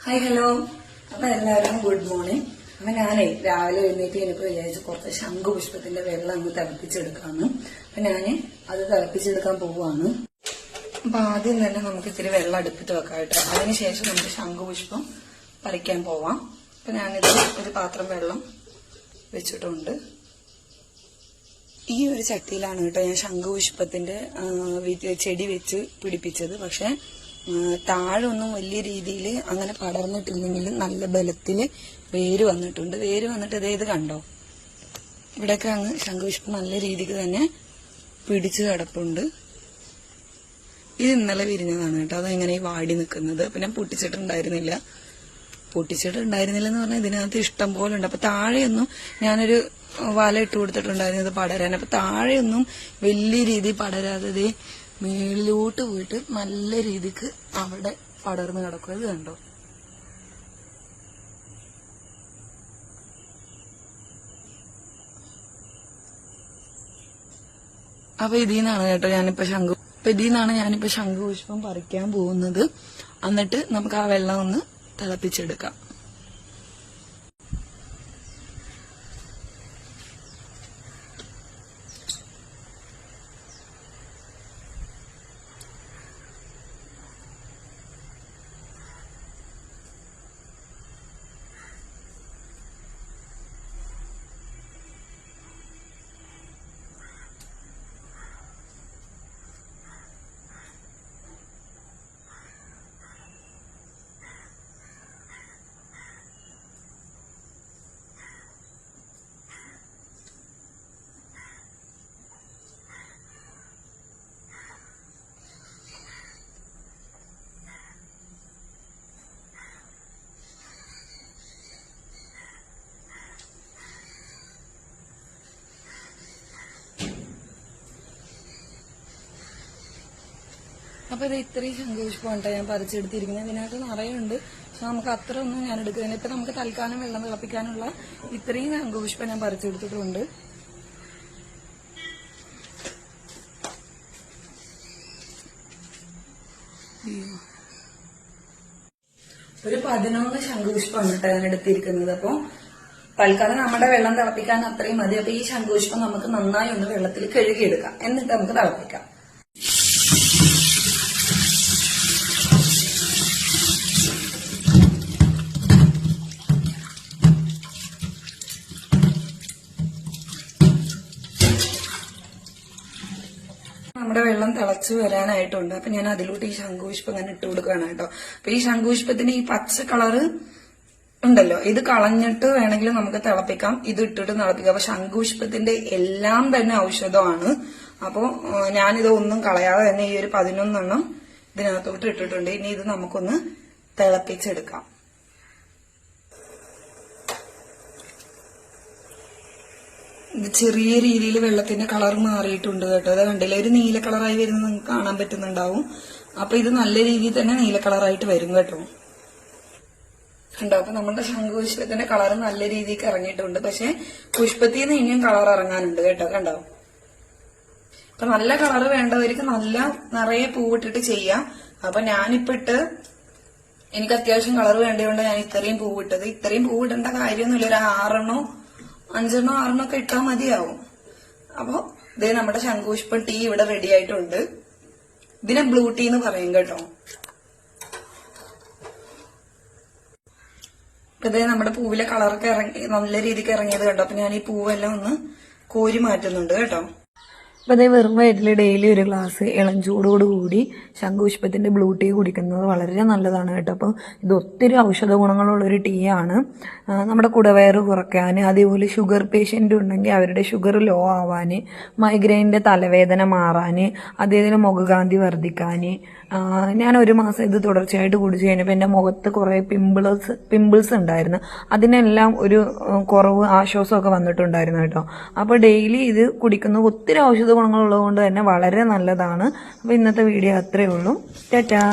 Hi hello. അപ്പൊ എല്ലാവരും good morning. അപ്പൊ ഞാനേ രാവിലെ എഴുന്നേറ്റ് എനിക്ക് വിചാരിച്ചു കുറച്ച് ശംഖുപുഷ്പത്തിന്റെ വെള്ളം ഒന്ന് തിളപ്പിച്ചെടുക്കാന്ന്. അപ്പൊ ഞാന് അത് തിളപ്പിച്ചെടുക്കാൻ പോവാണ്. അപ്പൊ ആദ്യം തന്നെ നമുക്ക് ഇത്തിരി വെള്ളം അടുപ്പിട്ട് വെക്കാം കേട്ടോ. അതിനുശേഷം നമുക്ക് ശംഖുപുഷ്പം പറിക്കാൻ പോവാം. അപ്പൊ ഞാനിത് ഒരു പാത്രം വെള്ളം വെച്ചിട്ടുണ്ട്. ഈ ഒരു ചട്ടിയിലാണ് കേട്ടോ ഞാൻ ശംഖുപുഷ്പത്തിന്റെ ചെടി വെച്ച് പിടിപ്പിച്ചത്. പക്ഷെ താഴൊന്നും വലിയ രീതിയിൽ അങ്ങനെ പടർന്നിട്ടില്ലെങ്കിലും നല്ല ബലത്തില് വേര് വന്നിട്ടുണ്ട്. വേര് വന്നിട്ട് ഇത് കണ്ടോ, ഇവിടെയൊക്കെ അങ്ങ് ശംഖുപുഷ്പം നല്ല രീതിക്ക് തന്നെ പിടിച്ചു കിടപ്പുണ്ട്. ഇത് ഇന്നലെ വിരിഞ്ഞതാണ് കേട്ടോ. അതെങ്ങനെ വാടി നിൽക്കുന്നത്. പിന്നെ പൊട്ടിച്ചിട്ടുണ്ടായിരുന്നില്ല എന്ന് പറഞ്ഞാൽ ഇതിനകത്ത് ഇഷ്ടം പോലെ ഉണ്ട്. അപ്പൊ താഴെയൊന്നും ഞാനൊരു വല ഇട്ട് കൊടുത്തിട്ടുണ്ടായിരുന്നത് പടരാൻ. അപ്പൊ താഴെയൊന്നും വലിയ രീതിയിൽ പടരാതെ മേളിലോട്ട് പോയിട്ട് നല്ല രീതിക്ക് അവിടെ പടർന്ന് കിടക്കും. അത് കണ്ടോ. അപ്പൊ ഇതിന്നാണ് കേട്ടോ ഞാനിപ്പോ ശംഖുപുഷ്പം പറിക്കാൻ പോകുന്നത്. എന്നിട്ട് നമുക്ക് ആ വെള്ളം ഒന്ന് തിളപ്പിച്ചെടുക്കാം. അപ്പൊ ഇത് ഇത്രയും ശംഖുപുഷ്പമാണ് ഞാൻ പറിച്ചെടുത്തിരിക്കുന്നത്. ഇതിനകത്ത് നിറയുണ്ട്. പക്ഷെ നമുക്ക് അത്ര ഒന്നും ഞാൻ എടുക്കുന്നില്ല. ഇപ്പൊ നമുക്ക് തൽക്കാലം വെള്ളം തിളപ്പിക്കാനുള്ള ഇത്രയും ശംഖുപുഷ്പം ഞാൻ പറിച്ചെടുത്തിട്ടുണ്ട്. ഒരു 11 ശംഖുപുഷ്പമാണ് കേട്ടോ ഞാൻ എടുത്തിരിക്കുന്നത്. അപ്പൊ തൽക്കാലം നമ്മുടെ വെള്ളം തിളപ്പിക്കാൻ അത്രയും മതി. അപ്പൊ ഈ ശംഖുപുഷ്പം നമുക്ക് നന്നായി ഒന്ന് വെള്ളത്തിൽ കഴുകിയെടുക്കാം. എന്നിട്ട് നമുക്ക് തിളപ്പിക്കാം. നമ്മുടെ വെള്ളം തിളച്ചു വരാനായിട്ടുണ്ട്. അപ്പൊ ഞാൻ അതിലോട്ട് ഈ ശംഖുപുഷ്പം ഇങ്ങനെ ഇട്ട് കൊടുക്കുകയാണ് കേട്ടോ. അപ്പൊ ഈ ശംഖുപുഷ്പത്തിന് ഈ പച്ച കളറ് ഉണ്ടല്ലോ, ഇത് കളഞ്ഞിട്ട് വേണമെങ്കിൽ നമുക്ക് തിളപ്പിക്കാം. ഇത് ഇട്ടിട്ട് തിളപ്പിക്കാം. അപ്പൊ ശംഖുപുഷ്പത്തിന്റെ എല്ലാം തന്നെ ഔഷധമാണ്. അപ്പോ ഞാനിത് ഒന്നും കളയാതെ തന്നെ ഈ ഒരു 11 ഇതിനകത്തോട്ട് ഇട്ടിട്ടുണ്ട്. ഇനി ഇത് നമുക്കൊന്ന് തിളപ്പിച്ചെടുക്കാം. ഇത് ചെറിയ രീതിയിൽ വെള്ളത്തിന്റെ കളർ മാറിയിട്ടുണ്ട് കേട്ടോ. അത് കണ്ടില്ലേ, ഒരു നീല കളറായി വരുന്നത് നിങ്ങൾക്ക് കാണാൻ പറ്റുന്നുണ്ടാവും. അപ്പൊ ഇത് നല്ല രീതിയിൽ തന്നെ നീല കളറായിട്ട് വരും കേട്ടോ. കണ്ടോ. അപ്പൊ നമ്മുടെ ശംഖുപുഷ്പത്തിന്റെ കളർ നല്ല രീതിക്ക് ഇറങ്ങിയിട്ടുണ്ട്. പക്ഷെ പുഷ്പത്തിൽ നിന്ന് ഇനിയും കളർ ഇറങ്ങാനുണ്ട് കേട്ടോ. കണ്ടോ. അപ്പൊ നല്ല കളർ വേണ്ടവർക്ക് നല്ല നിറയെ പൂവിട്ടിട്ട് ചെയ്യാം. അപ്പൊ ഞാനിപ്പോ എനിക്ക് അത്യാവശ്യം കളർ വേണ്ടതുകൊണ്ട് ഞാൻ ഇത്രയും പൂവിട്ടത്. ഇത്രയും പൂവിടേണ്ട കാര്യമൊന്നുമില്ല. ഒരു 6 5 6 ഒക്കെ ഇട്ടാൽ മതിയാവും. അപ്പൊ ഇതേ നമ്മുടെ ശംഖുപുഷ്പം ടീ ഇവിടെ റെഡി ആയിട്ടുണ്ട്. ഇതിനെ ബ്ലൂ ടീ എന്ന് പറയും കേട്ടോ. അപ്പൊ ഇതേ നമ്മുടെ പൂവിലെ കളറൊക്കെ ഇറങ്ങി നല്ല രീതിക്ക് ഇറങ്ങിയത് കേട്ടോ. അപ്പൊ ഞാൻ ഈ പൂവെല്ലാം ഒന്ന് കോരി മാറ്റുന്നുണ്ട് കേട്ടോ. അപ്പൊ അതേ വെറും വയറ്റിൽ ഡെയിലി ഒരു ഗ്ലാസ് ഇളം ചൂടോടുകൂടി ശംഖുപുഷ്പത്തിന്റെ ബ്ലൂ ടീ കുടിക്കുന്നത് വളരെ നല്ലതാണ് കേട്ടോ. അപ്പോൾ ഇത് ഒത്തിരി ഔഷധ ഗുണങ്ങളുള്ള ഒരു ടീ ആണ്. നമ്മുടെ കുടവയറ് കുറയ്ക്കാൻ, അതേപോലെ ഷുഗർ പേഷ്യന്റ് ഉണ്ടെങ്കിൽ അവരുടെ ഷുഗർ ലോ ആവാൻ, മൈഗ്രെയിനിന്റെ തലവേദന മാറാൻ, അതേപോലെ മുഖകാന്തി വർദ്ധിക്കാൻ. ഞാൻ 1 മാസം ഇത് തുടർച്ചയായിട്ട് കുടിച്ചു കഴിഞ്ഞപ്പോൾ എന്റെ മുഖത്ത് കുറെ പിമ്പിൾസ് ഉണ്ടായിരുന്നു. അതിനെല്ലാം ഒരു കുറവ് ആശ്വാസമൊക്കെ വന്നിട്ടുണ്ടായിരുന്നു കേട്ടോ. അപ്പൊ ഡെയിലി ഇത് കുടിക്കുന്നത് ഒത്തിരി ഔഷധ ഗുണങ്ങളുള്ളത് കൊണ്ട് തന്നെ വളരെ നല്ലതാണ്. അപ്പൊ ഇന്നത്തെ വീഡിയോ അത്രയേ ഉള്ളൂ. ടാറ്റാ.